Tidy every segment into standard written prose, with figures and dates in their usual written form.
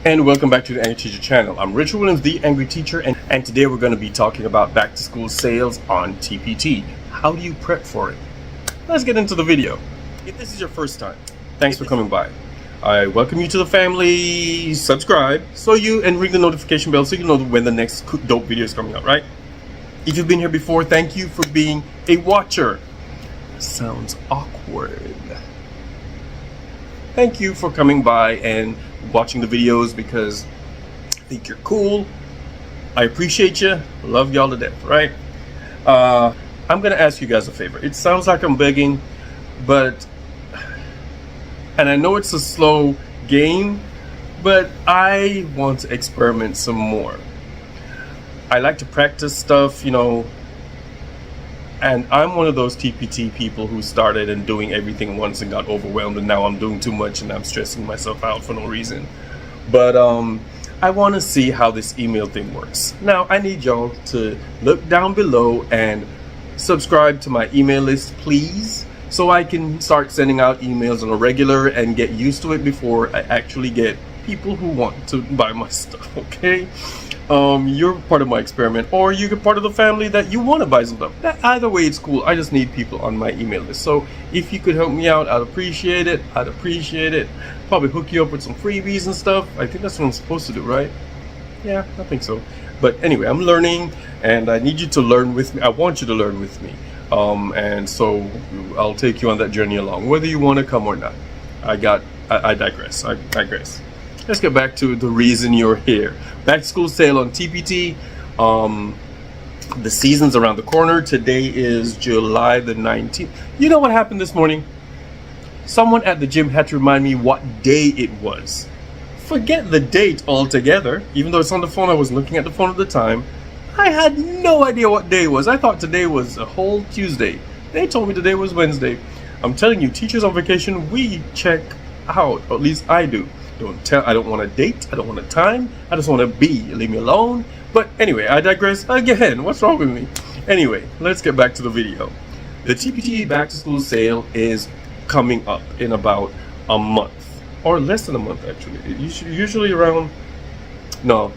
And welcome back to the Angry Teacher channel. I'm Richard Williams, the Angry Teacher, and today we're going to be talking about back to school sales on TPT. How do you prep for it? Let's get into the video. If this is your first time, thanks for coming by. I welcome you to the family. Subscribe and ring the notification bell so you know when the next dope video is coming out, right? If you've been here before, thank you for being a watcher. Sounds awkward. Thank you for coming by and watching the videos because I think you're cool. I appreciate you. Love y'all to death, right? I'm gonna ask you guys a favor. It sounds like I'm begging, and I know it's a slow game, but I want to experiment some more. I like to practice stuff, and I'm one of those TPT people who started and doing everything once and got overwhelmed, and now I'm doing too much and I'm stressing myself out for no reason. But I want to see how this email thing works. Now I need y'all to look down below and subscribe to my email list, please, so I can start sending out emails on a regular and get used to it before I actually get people who want to buy my stuff, okay? You're part of my experiment, or you're part of the family that you want to buy some stuff. Either way, it's cool. I just need people on my email list. So if you could help me out, I'd appreciate it. Probably hook you up with some freebies and stuff. I think that's what I'm supposed to do, right? Yeah, I think so. But anyway, I'm learning, and I need you to learn with me. I want you to learn with me. And so I'll take you on that journey along, whether you want to come or not. I digress. Let's get back to the reason you're here. Back to school sale on TPT. The season's around the corner. Today is July the 19th. You know what happened this morning? Someone at the gym had to remind me what day it was. Forget the date altogether. Even though it's on the phone, I was looking at the phone at the time. I had no idea what day it was. I thought today was a whole Tuesday. They told me today was Wednesday. I'm telling you, teachers on vacation, we check out. Or at least I do. I don't want a date. I don't want a time. I just want to be. Leave me alone. But anyway, I digress again. What's wrong with me? Anyway, let's get back to the video. The TPT back to school sale is coming up in about a month, or less than a month actually. Usually around, no,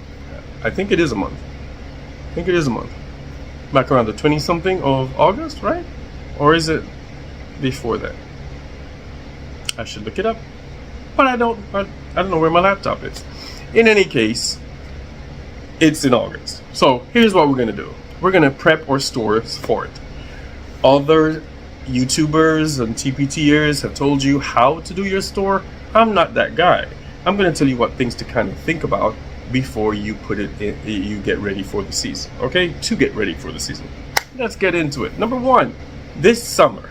I think it is a month. Back around the 20 something of August, right? Or is it before that? I should look it up. But I don't know where my laptop is. In any case, it's in August. So here's what we're gonna do. We're gonna prep our stores for it. Other YouTubers and TPTers have told you how to do your store. I'm not that guy. I'm gonna tell you what things to kind of think about before you put it in, you get ready for the season. Okay? To get ready for the season. Let's get into it. Number one, this summer,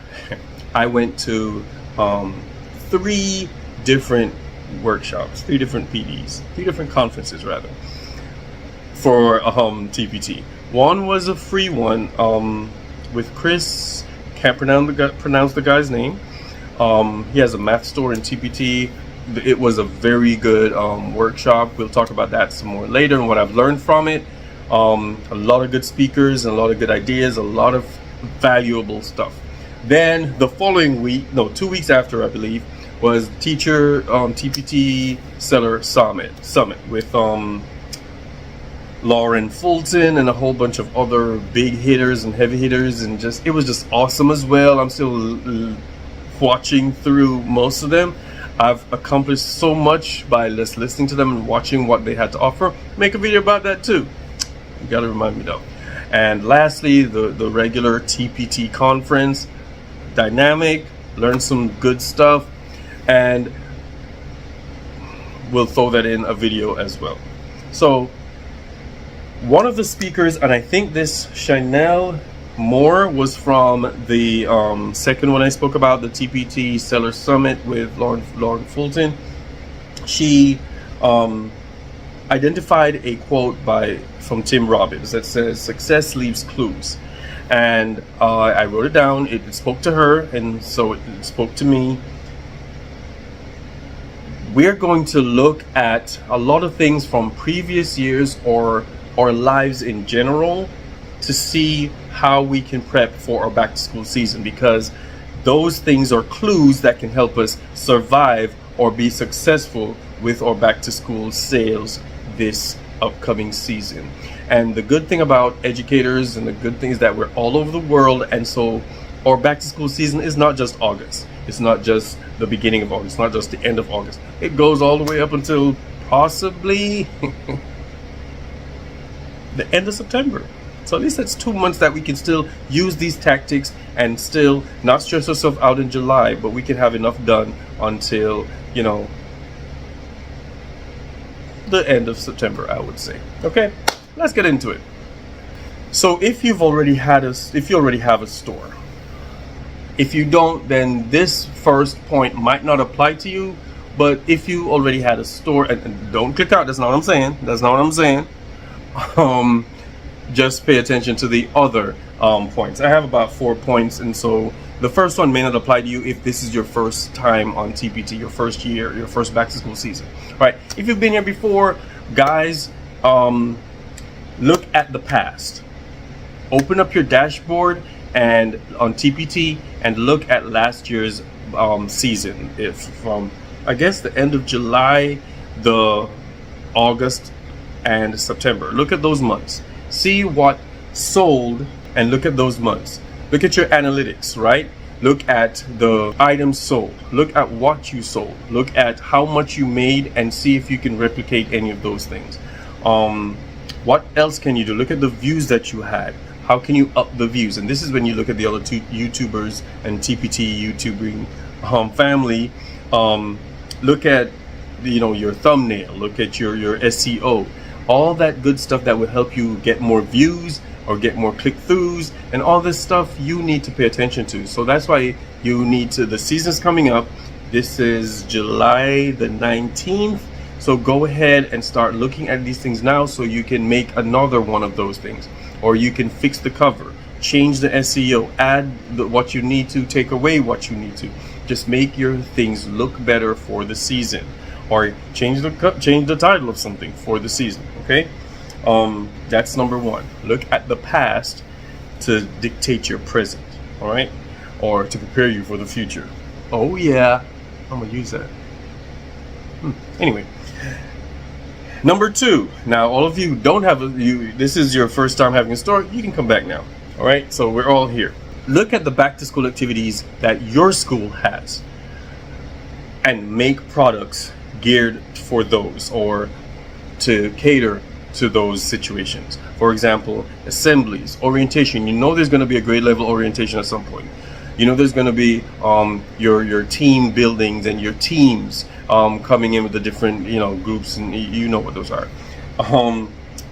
I went to 3 different workshops, 3 different PDs, 3 different conferences rather, for TPT. One was a free one with Chris. Can't pronounce the guy's name. He has a math store in TPT. It was a very good workshop. We'll talk about that some more later and what I've learned from it. A lot of good speakers and a lot of good ideas, a lot of valuable stuff. Then the following week, no, 2 weeks after, I believe, was Teacher TPT Seller Summit with Lauren Fulton and a whole bunch of other big hitters and heavy hitters, and it was just awesome as well. I'm still watching through most of them. I've accomplished so much by just listening to them and watching what they had to offer. Make a video about that too. You gotta remind me though. And lastly, the regular TPT conference, dynamic, learned some good stuff. And we'll throw that in a video as well. So one of the speakers, and I think this Chanel Moore was from the second one I spoke about, the TPT Seller Summit with Lauren Fulton. She identified a quote from Tim Robbins that says, "Success leaves clues." And I wrote it down. It spoke to her, and so it spoke to me. We're going to look at a lot of things from previous years or our lives in general to see how we can prep for our back to school season, because those things are clues that can help us survive or be successful with our back to school sales this upcoming season. And the good thing about educators and the good thing is that we're all over the world, and so our back to school season is not just August. It's not just the beginning of August, it's not just the end of August. It goes all the way up until possibly the end of September. So at least that's 2 months that we can still use these tactics and still not stress ourselves out in July, but we can have enough done until, you know, the end of September, I would say. Okay, let's get into it. So if you already have a store, if you don't, then this first point might not apply to you. But if you already had a store, and don't click out, that's not what I'm saying. That's not what I'm saying. Just pay attention to the other points. I have about 4 points, and so the first one may not apply to you if this is your first time on TPT, your first year, your first back to school season. All right, if you've been here before, guys, look at the past. Open up your dashboard and on TPT and look at last year's season. If from I guess the end of July, the August and September. Look at those months. See what sold and look at those months. Look at your analytics, right? Look at the items sold. Look at what you sold. Look at how much you made and see if you can replicate any of those things. What else can you do? Look at the views that you had. How can you up the views? And this is when you look at the other two YouTubers and TPT YouTubing family. Look at, you know, your thumbnail. Look at your SEO. All that good stuff that will help you get more views or get more click-throughs, and all this stuff you need to pay attention to. So that's why you need to, the season's coming up. This is July the 19th. So go ahead and start looking at these things now so you can make another one of those things. Or you can fix the cover, change the SEO, add what you need to, take away what you need to. Just make your things look better for the season. Or change the title of something for the season, okay? That's number one. Look at the past to dictate your present, all right? Or to prepare you for the future. Oh yeah, I'm gonna use that. Anyway, number two. Now, all of you don't have this is your first time having a store, you can come back now, all right? So we're all here. Look at the back to school activities that your school has and make products geared for those or to cater to those situations. For example, assemblies, orientation. You know there's going to be a grade level orientation at some point. You know there's going to be your team buildings and your teams coming in with the different, you know, groups, and you know what those are.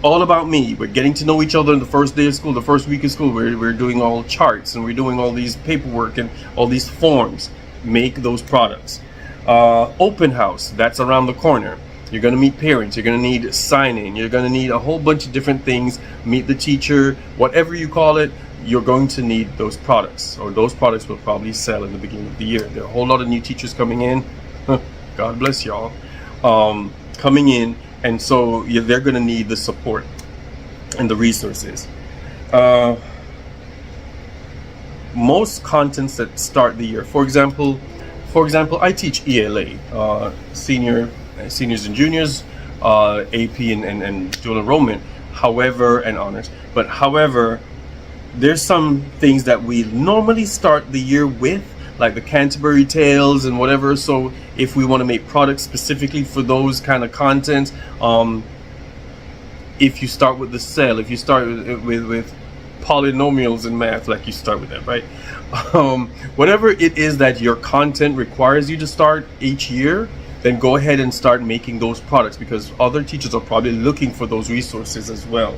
All about me. We're getting to know each other in the first day of school, the first week of school. We're doing all charts and we're doing all these paperwork and all these forms. Make those products. Open house, that's around the corner. You're going to meet parents, you're going to need sign-in, you're going to need a whole bunch of different things. Meet the teacher, whatever you call it, you're going to need those products, or those products will probably sell in the beginning of the year. There are a whole lot of new teachers coming in. God bless y'all. Coming in, and so they're going to need the support and the resources. Most contents that start the year, for example, I teach ELA, seniors and juniors, AP and dual enrollment, and honors. But however, there's some things that we normally start the year with, like the Canterbury Tales and whatever. So if we want to make products specifically for those kind of content, if you start with the cell, if you start with polynomials in math, like you start with that, right? Whatever it is that your content requires you to start each year, then go ahead and start making those products, because other teachers are probably looking for those resources as well.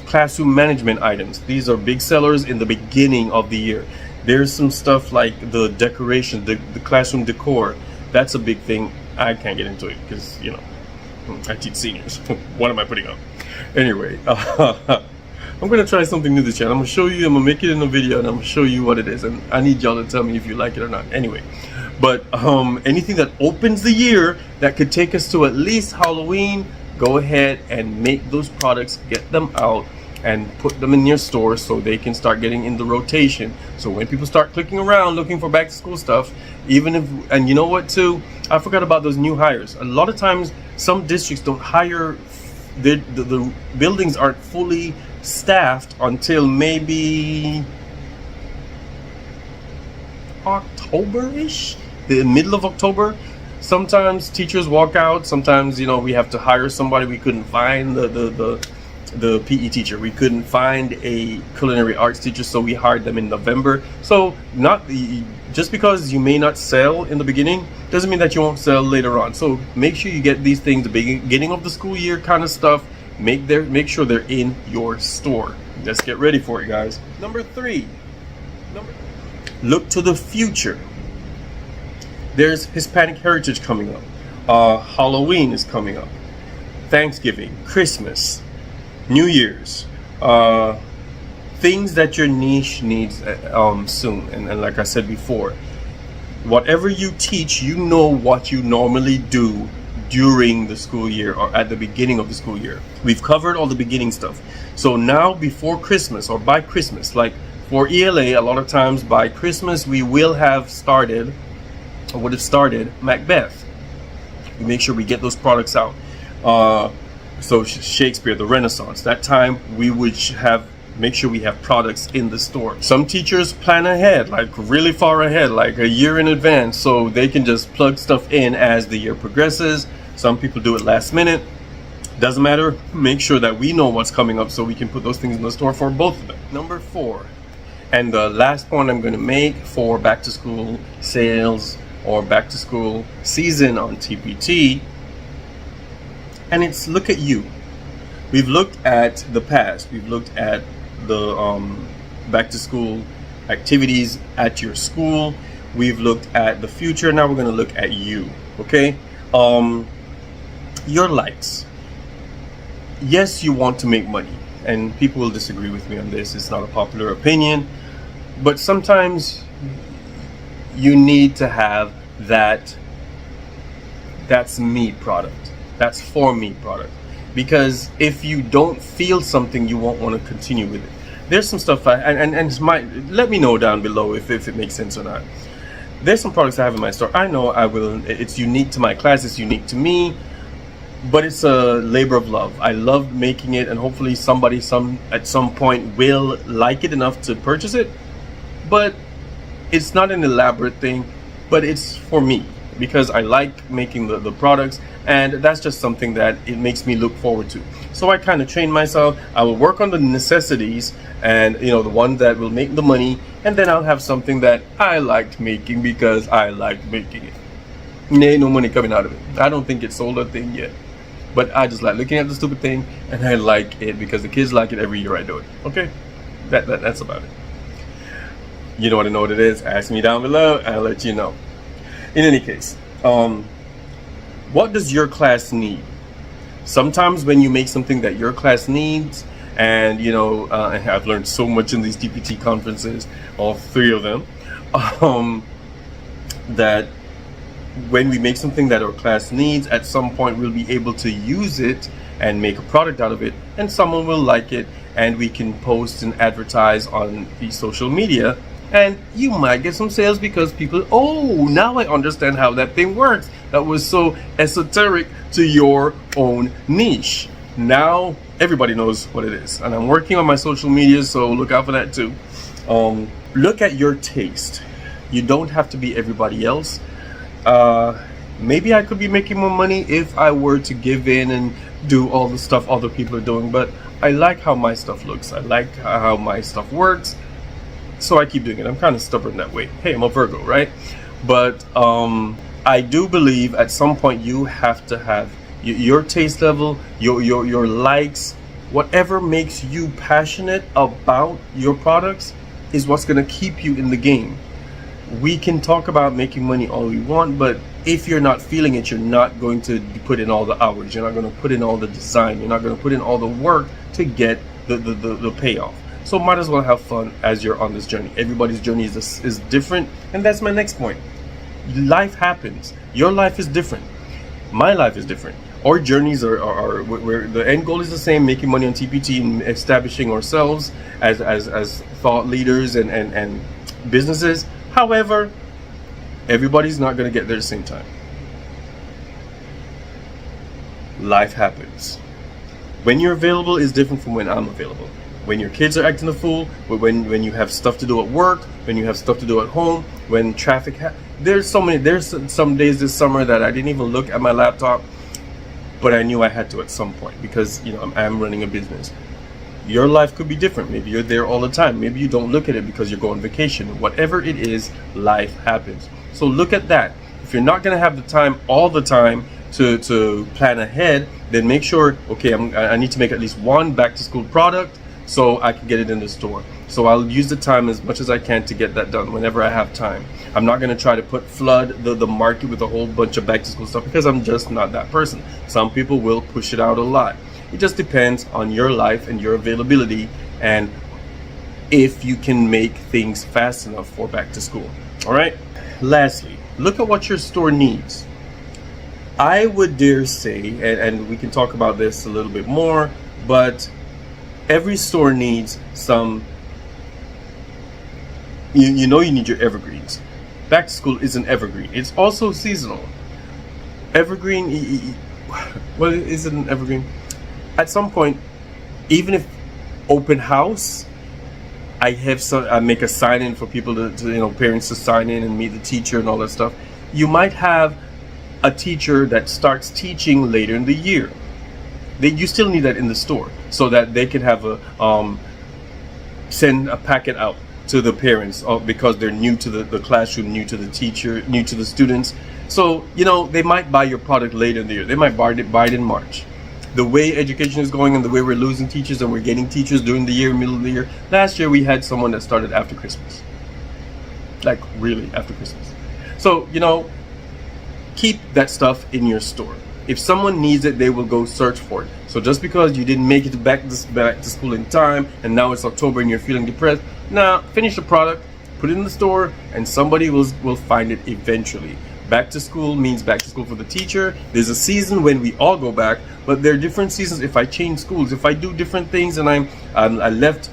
Classroom management items, these are big sellers in the beginning of the year. There's some stuff like the decoration, the classroom decor. That's a big thing. I can't get into it because, you know, I teach seniors. What am I putting up? Anyway, I'm going to try something new this year. I'm going to show you, I'm going to make it in a video, and I'm going to show you what it is. And I need y'all to tell me if you like it or not. Anyway, but anything that opens the year that could take us to at least Halloween, go ahead and make those products, get them out, and put them in your store so they can start getting in the rotation. So when people start clicking around looking for back to school stuff, even if, and you know what too, I forgot about those new hires. A lot of times some districts don't hire, the buildings aren't fully staffed until maybe October-ish, the middle of October. Sometimes teachers walk out. Sometimes, you know, we have to hire somebody. We couldn't find the PE teacher. We couldn't find a culinary arts teacher, so we hired them in November. So just because you may not sell in the beginning doesn't mean that you won't sell later on. So make sure you get these things, the beginning of the school year kind of stuff. Make sure they're in your store. Let's get ready for it, guys. Number 3, look to the future. There's Hispanic Heritage coming up. Halloween is coming up. Thanksgiving, Christmas, New Year's. Things that your niche needs soon. And like I said before, whatever you teach, you know what you normally do during the school year or at the beginning of the school year. We've covered all the beginning stuff. So now before Christmas or by Christmas, like for ELA, a lot of times by Christmas we will have started or would have started Macbeth. We make sure we get those products out. So Shakespeare, the Renaissance, that time we would make sure we have products in the store. Some teachers plan ahead, like really far ahead, like a year in advance, so they can just plug stuff in as the year progresses. Some people do it last minute. Doesn't matter. Make sure that we know what's coming up so we can put those things in the store for both of them. Number 4, and the last point I'm going to make for back to school sales or back to school season on TPT, and it's look at you. We've looked at the past. We've looked at the back to school activities at your school. We've looked at the future. Now we're going to look at you. Okay, your likes. Yes, you want to make money, and people will disagree with me on this. It's not a popular opinion, but sometimes you need to have that's me product, that's for me product, because if you don't feel something, you won't want to continue with it. There's some stuff let me know down below if it makes sense or not. There's some products I have in my store. I know it's unique to my class, it's unique to me, but it's a labor of love. I love making it, and hopefully somebody at some point will like it enough to purchase it. But it's not an elaborate thing, but it's for me because I like making the products, and that's just something that it makes me look forward to. So I kind of train myself. I will work on the necessities and, you know, the one that will make the money, and then I'll have something that I liked making because I liked making it. Ain't no money coming out of it. I don't think it sold a thing yet, but I just like looking at the stupid thing, and I like it because the kids like it every year I do it. Okay, that's about it. You don't want to know what it is? Ask me down below and I'll let you know. In any case, what does your class need? Sometimes when you make something that your class needs, and you know, I've learned so much in these TPT conferences, all 3 of them, that when we make something that our class needs, at some point we'll be able to use it and make a product out of it, and someone will like it, and we can post and advertise on the social media, and you might get some sales because people, oh, now I understand how that thing works. That was so esoteric to your own niche. Now everybody knows what it is, and I'm working on my social media, so look out for that too. Look at your taste. You don't have to be everybody else. Maybe I could be making more money if I were to give in and do all the stuff other people are doing, but I like how my stuff looks. I like how my stuff works, so I keep doing it. I'm kind of stubborn that way. Hey, I'm a Virgo, right? But I do believe at some point you have to have your taste level, your likes, whatever makes you passionate about your products is what's going to keep you in the game. We can talk about making money all we want, but if you're not feeling it, you're not going to put in all the hours. You're not going to put in all the design. You're not going to put in all the work to get the payoff. So might as well have fun as you're on this journey. Everybody's journey is different, and that's my next point. Life happens. Your life is different. My life is different. Our journeys are where the end goal is the same: making money on TPT and establishing ourselves as thought leaders and businesses. However, everybody's not going to get there at the same time. Life happens. When you're available is different from when I'm available. When your kids are acting a fool, when you have stuff to do at work, when you have stuff to do at home, when traffic there's some days this summer that I didn't even look at my laptop, but I knew I had to at some point, because I'm running a business. Your life could be different. Maybe you're there all the time. Maybe you don't look at it because you're going on vacation. Whatever it is, life happens. So look at that. If you're not going to have the time all the time to plan ahead, then make sure, okay, I need to make at least one back to school product so I can get it in the store. So I'll use the time as much as I can to get that done whenever I have time. I'm not going to try to flood the market with a whole bunch of back to school stuff, because I'm just not that person. Some people will push it out a lot. It just depends on your life and your availability, and if you can make things fast enough for back to school. All right. Lastly, look at what your store needs. I would dare say, and we can talk about this a little bit more, but every store needs some, you need your evergreens. Back to school is an evergreen. It's also seasonal. Evergreen, what is it, an evergreen? At some point, even if open house, I make a sign in for people to parents to sign in and meet the teacher and all that stuff. You might have a teacher that starts teaching later in the year. You still need that in the store so that they can have send a packet out to the parents because they're new to the classroom, new to the teacher, new to the students. So they might buy your product later in the year. They might buy it in March. The way education is going and the way we're losing teachers and we're getting teachers during the year, middle of the year. Last year we had someone that started after Christmas, like really after Christmas. So keep that stuff in your store. If someone needs it, they will go search for it. So just because you didn't make it back to school in time and now it's October and you're feeling depressed, finish the product, put it in the store, and somebody will find it eventually. Back to school means back to school for the teacher. There's a season when we all go back, but there are different seasons. If I change schools, if I do different things, and I left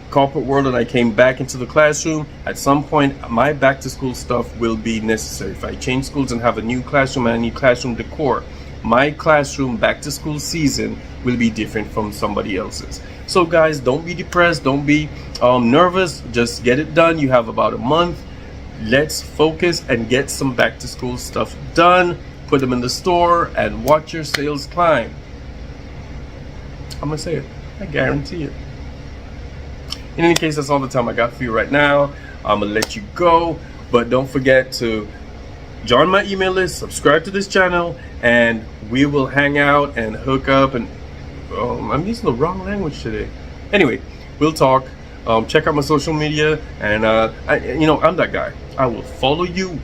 corporate world and I came back into the classroom, at some point my back to school stuff will be necessary. If I change schools and have a new classroom and I need classroom decor, my classroom back to school season will be different from somebody else's. So guys, don't be depressed, don't be nervous, just get it done. You have about a month. Let's focus and get some back to school stuff done, put them in the store, and watch your sales climb. I'm gonna say it, I guarantee it. In any case, that's all the time I got for you right now. I'm gonna let you go, but don't forget to join my email list, subscribe to this channel, and we will hang out and hook up. And I'm using the wrong language today. Anyway, we'll talk. Check out my social media, and I'm that guy. I will follow you.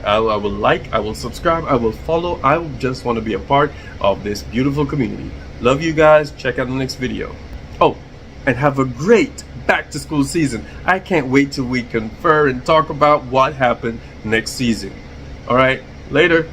I will like, I will subscribe, I will follow. I just want to be a part of this beautiful community. Love you guys. Check out the next video. Oh, and have a great back to school season. I can't wait till we confer and talk about what happened next season. All right, later.